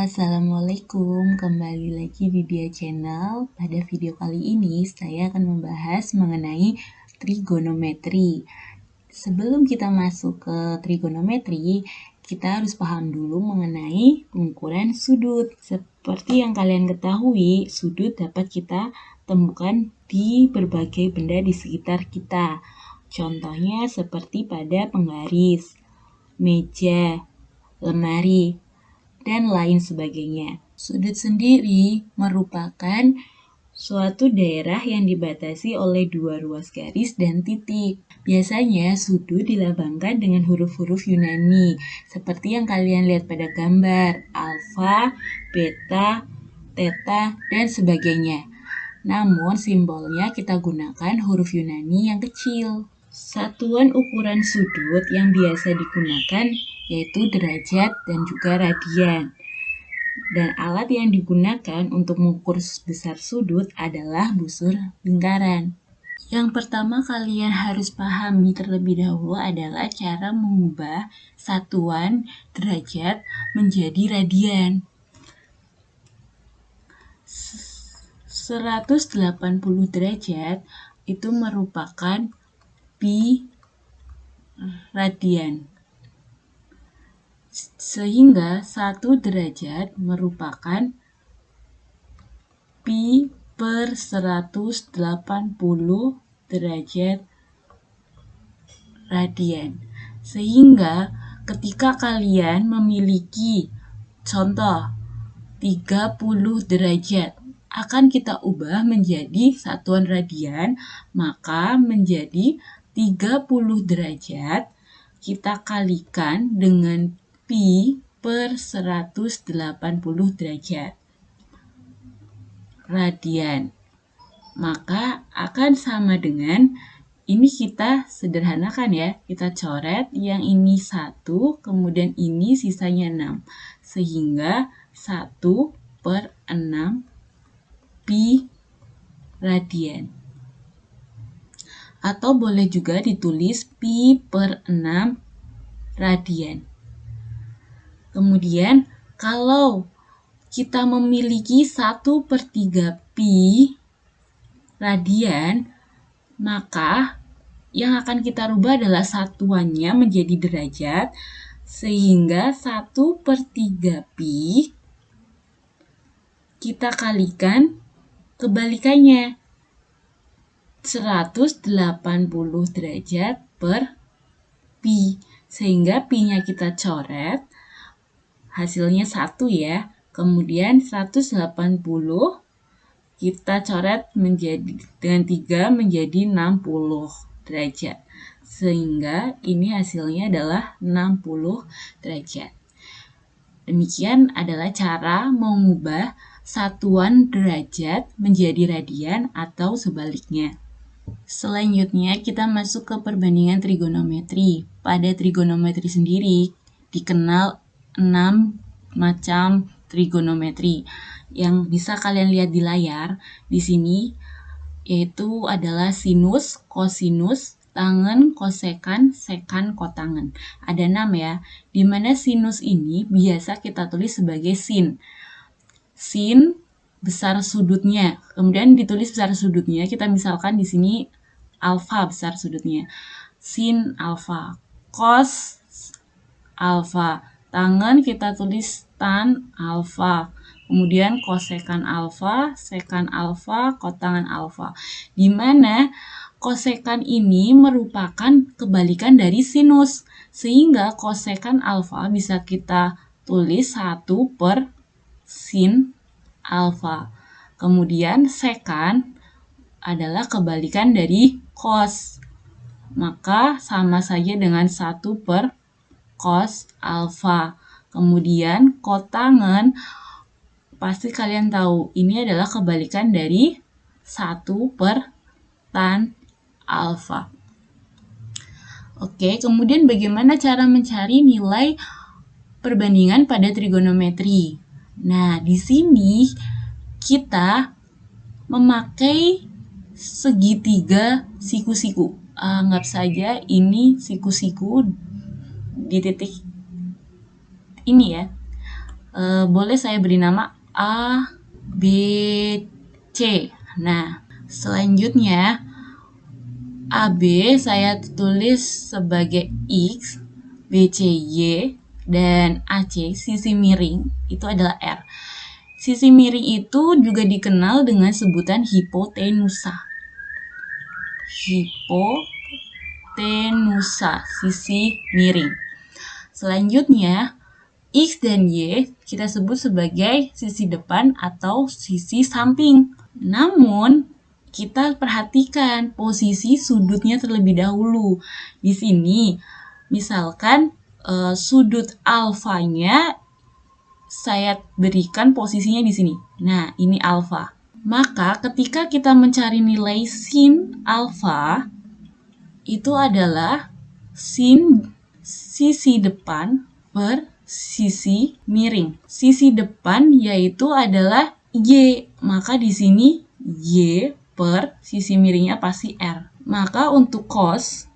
Assalamualaikum, kembali lagi di Dia Channel. Pada video kali ini saya akan membahas mengenai trigonometri. Sebelum kita masuk ke trigonometri, kita harus paham dulu mengenai pengukuran sudut. Seperti yang kalian ketahui, sudut dapat kita temukan di berbagai benda di sekitar kita. Contohnya seperti pada penggaris, meja, lemari, dan lain sebagainya. Sudut sendiri merupakan suatu daerah yang dibatasi oleh dua ruas garis dan titik. Biasanya sudut dilambangkan dengan huruf-huruf Yunani, seperti yang kalian lihat pada gambar, alfa, beta, theta, dan sebagainya. Namun simbolnya kita gunakan huruf Yunani yang kecil. Satuan ukuran sudut yang biasa digunakan yaitu derajat dan juga radian. Dan alat yang digunakan untuk mengukur besar sudut adalah busur lingkaran. Yang pertama kalian harus pahami terlebih dahulu adalah cara mengubah satuan derajat menjadi radian. 180 derajat itu merupakan pi radian. Sehingga 1 derajat merupakan pi per 180 derajat radian. Sehingga ketika kalian memiliki contoh 30 derajat akan kita ubah menjadi satuan radian, maka menjadi 30 derajat kita kalikan dengan pi per 180 derajat radian. Maka akan sama dengan, ini kita sederhanakan ya, kita coret yang ini 1, kemudian ini sisanya 6. Sehingga 1 per 6 pi radian. Atau boleh juga ditulis pi per 6 radian. Kemudian kalau kita memiliki 1 per 3 pi radian, maka yang akan kita rubah adalah satuannya menjadi derajat, sehingga 1 per 3 pi kita kalikan kebalikannya, 180 derajat per pi, sehingga pi-nya kita coret, hasilnya 1 ya, kemudian 180 kita coret menjadi dengan 3 menjadi 60 derajat, sehingga ini hasilnya adalah 60 derajat. Demikian adalah cara mengubah satuan derajat menjadi radian atau sebaliknya. Selanjutnya kita masuk ke perbandingan trigonometri. Pada trigonometri sendiri dikenal 6 macam trigonometri yang bisa kalian lihat di layar di sini, yaitu adalah sinus, kosinus, tangen, kosekan, sekan, kotangen. Ada 6 ya, di mana sinus ini biasa kita tulis sebagai sin. Sin besar sudutnya, kemudian ditulis besar sudutnya, kita misalkan di sini alfa besar sudutnya, sin alfa, cos alfa, tangen kita tulis tan alfa, kemudian kosekan alfa, sekan alfa, kotangen alfa, di mana kosekan ini merupakan kebalikan dari sinus, sehingga kosekan alfa bisa kita tulis 1 per sin alfa. Kemudian sekan adalah kebalikan dari cos, maka sama saja dengan 1 per cos alfa. Kemudian kotangen, pasti kalian tahu ini adalah kebalikan dari 1 per tan alfa. Oke, kemudian bagaimana cara mencari nilai perbandingan pada trigonometri? Nah, di sini kita memakai segitiga siku-siku. Anggap saja ini siku-siku di titik ini ya. boleh saya beri nama A, B, C. Nah, selanjutnya AB saya tulis sebagai X, BC Y, dan AC sisi miring itu adalah R. Sisi miring itu juga dikenal dengan sebutan hipotenusa. Hipotenusa, sisi miring. Selanjutnya, X dan Y kita sebut sebagai sisi depan atau sisi samping. Namun, kita perhatikan posisi sudutnya terlebih dahulu. Di sini, misalkan sudut alfanya saya berikan posisinya di sini. Nah, ini alfa. Maka ketika kita mencari nilai sin alfa, itu adalah sin sisi depan per sisi miring. Sisi depan yaitu adalah Y. Maka di sini Y per sisi miringnya pasti R. Maka untuk cos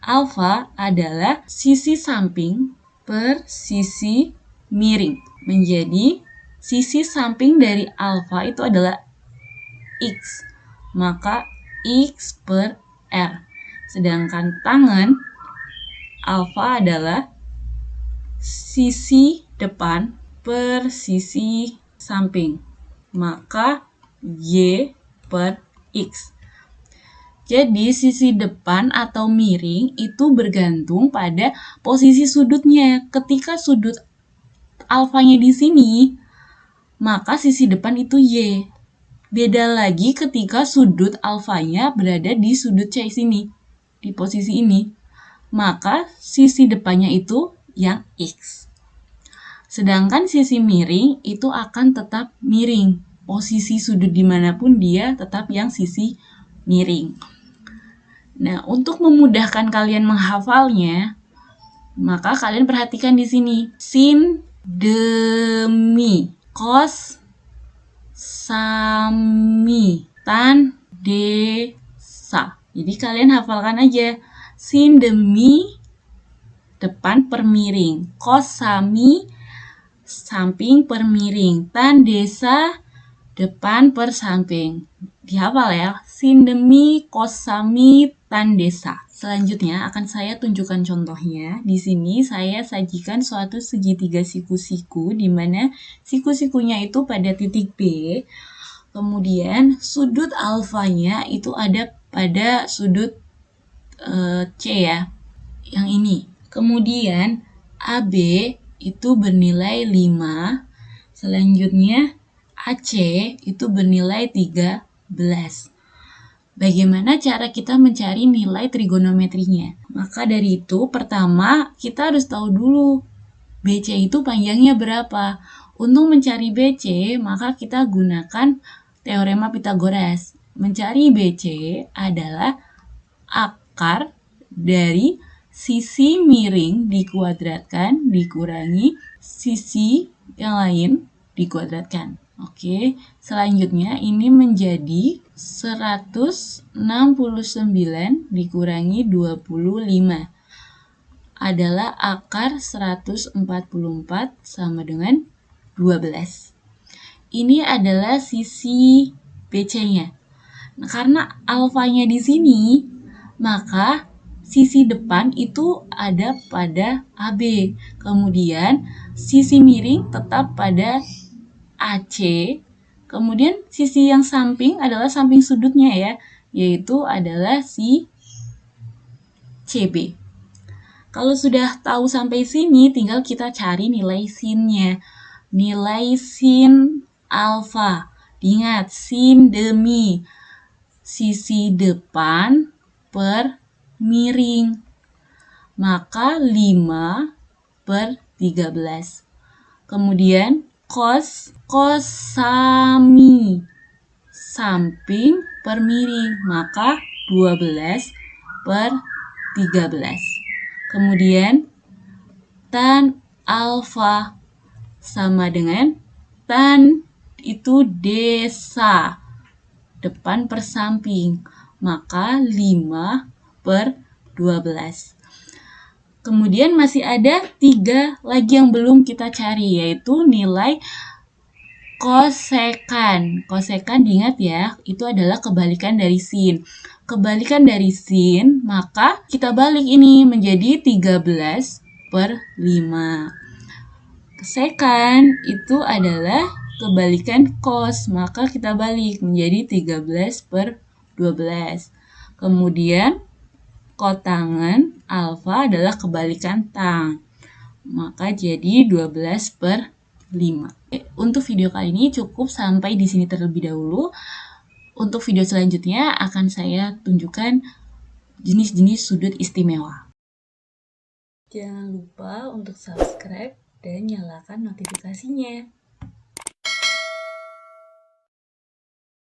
alfa adalah sisi samping per sisi miring. Menjadi sisi samping dari alfa itu adalah X. Maka X per R. Sedangkan tangen alfa adalah sisi depan per sisi samping. Maka Y per X. Jadi sisi depan atau miring itu bergantung pada posisi sudutnya. Ketika sudut alfanya di sini, maka sisi depan itu Y. Beda lagi ketika sudut alfanya berada di sudut C sini, di posisi ini. Maka sisi depannya itu yang X. Sedangkan sisi miring itu akan tetap miring. Posisi sudut dimanapun dia tetap yang sisi miring. Nah, untuk memudahkan kalian menghafalnya, maka kalian perhatikan di sini. Sin, demi, kos, sami, tan, desa. Jadi kalian hafalkan aja. Sin demi depan per miring, kos sami samping per miring, tan desa depan per samping. Dihafal ya. Sin demi, kos sami, tan desa. Selanjutnya akan saya tunjukkan contohnya. Di sini saya sajikan suatu segitiga siku-siku di mana siku-sikunya itu pada titik B. Kemudian sudut alfanya itu ada pada sudut C ya. Yang ini. Kemudian AB itu bernilai 5. Selanjutnya AC itu bernilai 13. Bagaimana cara kita mencari nilai trigonometrinya? Maka dari itu, pertama kita harus tahu dulu BC itu panjangnya berapa. Untuk mencari BC, maka kita gunakan teorema Pythagoras. Mencari BC adalah akar dari sisi miring dikuadratkan dikurangi sisi yang lain dikuadratkan. Oke, selanjutnya ini menjadi 169 dikurangi 25 adalah akar 144 sama dengan 12. Ini adalah sisi BC-nya. Nah, karena alfanya di sini, maka sisi depan itu ada pada AB. Kemudian sisi miring tetap pada AC, kemudian sisi yang samping adalah samping sudutnya ya, yaitu adalah si CB. Kalau sudah tahu sampai sini, tinggal kita cari nilai sinnya. Nilai sin alfa. Ingat, sin demi sisi depan per miring. Maka 5 per 13. Kemudian kos sami samping per miring, maka 12 per 13. Kemudian tan alfa sama dengan tan itu desa depan per samping, maka 5 per 12. Kemudian masih ada 3 lagi yang belum kita cari, yaitu nilai kosekan. Kosekan diingat ya, itu adalah kebalikan dari sin. Kebalikan dari sin, maka kita balik ini menjadi 13/5. Sekan itu adalah kebalikan cos, maka kita balik menjadi 13/12. Kemudian kotangan alfa adalah kebalikan tang, maka jadi 12/5. Untuk video kali ini cukup sampai di sini terlebih dahulu. Untuk video selanjutnya akan saya tunjukkan jenis-jenis sudut istimewa. Jangan lupa untuk subscribe dan nyalakan notifikasinya.